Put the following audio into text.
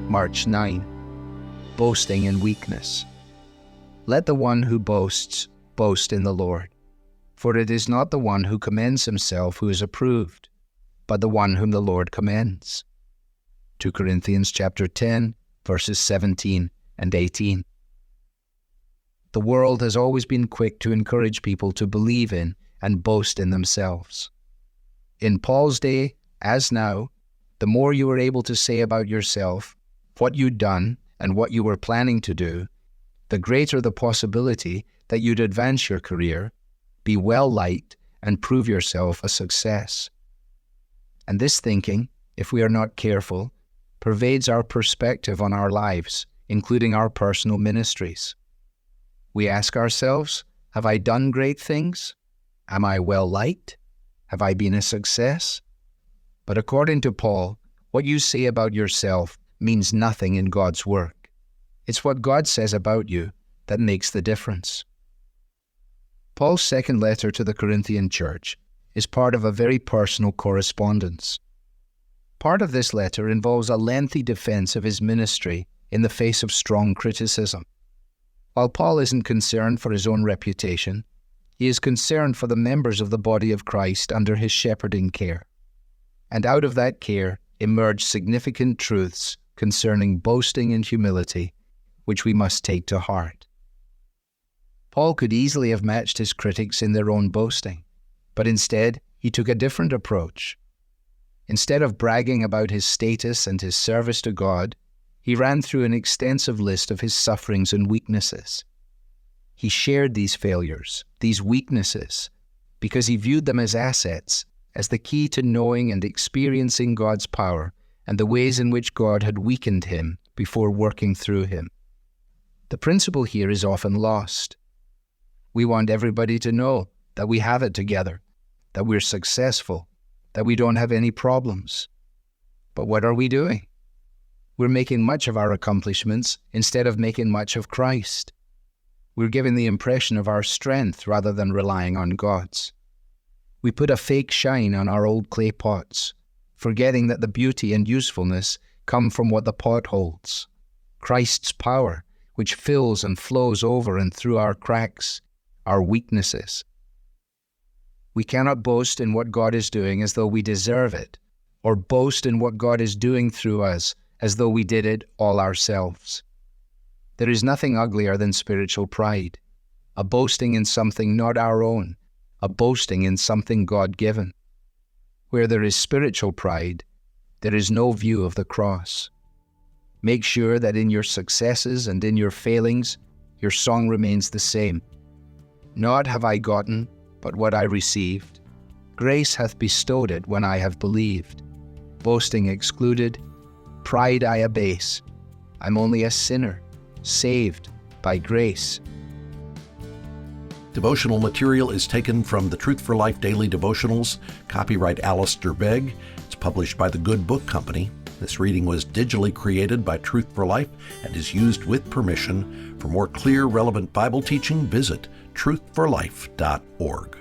March 9. Boasting in weakness. Let the one who boasts boast in the Lord. For it is not the one who commends himself who is approved, but the one whom the Lord commends. 2 Corinthians chapter 10, verses 17 and 18. The world has always been quick to encourage people to believe in and boast in themselves. In Paul's day, as now, the more you were able to say about yourself, what you'd done, and what you were planning to do, the greater the possibility that you'd advance your career, be well liked, and prove yourself a success. And this thinking, if we are not careful, pervades our perspective on our lives, including our personal ministries. We ask ourselves, have I done great things? Am I well liked? Have I been a success? But according to Paul, what you say about yourself means nothing in God's work. It's what God says about you that makes the difference. Paul's second letter to the Corinthian church is part of a very personal correspondence. Part of this letter involves a lengthy defense of his ministry in the face of strong criticism. While Paul isn't concerned for his own reputation, he is concerned for the members of the body of Christ under his shepherding care. And out of that care emerge significant truths concerning boasting and humility, which we must take to heart. Paul could easily have matched his critics in their own boasting, but instead he took a different approach. Instead of bragging about his status and his service to God, he ran through an extensive list of his sufferings and weaknesses. He shared these failures, these weaknesses, because he viewed them as assets, as the key to knowing and experiencing God's power and the ways in which God had weakened him before working through him. The principle here is often lost. We want everybody to know that we have it together, that we're successful, that we don't have any problems. But what are we doing? We're making much of our accomplishments instead of making much of Christ. We're giving the impression of our strength rather than relying on God's. We put a fake shine on our old clay pots, forgetting that the beauty and usefulness come from what the pot holds. Christ's power, which fills and flows over and through our cracks, our weaknesses. We cannot boast in what God is doing as though we deserve it, or boast in what God is doing through us as though we did it all ourselves. There is nothing uglier than spiritual pride, a boasting in something not our own, a boasting in something God-given. Where there is spiritual pride, there is no view of the cross. Make sure that in your successes and in your failings, your song remains the same. Not have I gotten, but what I received. Grace hath bestowed it when I have believed. Boasting excluded, pride I abase. I'm only a sinner, saved by grace. Devotional material is taken from the Truth for Life Daily Devotionals, copyright Alistair Begg. It's published by the Good Book Company. This reading was digitally created by Truth for Life and is used with permission. For more clear, relevant Bible teaching, visit truthforlife.org.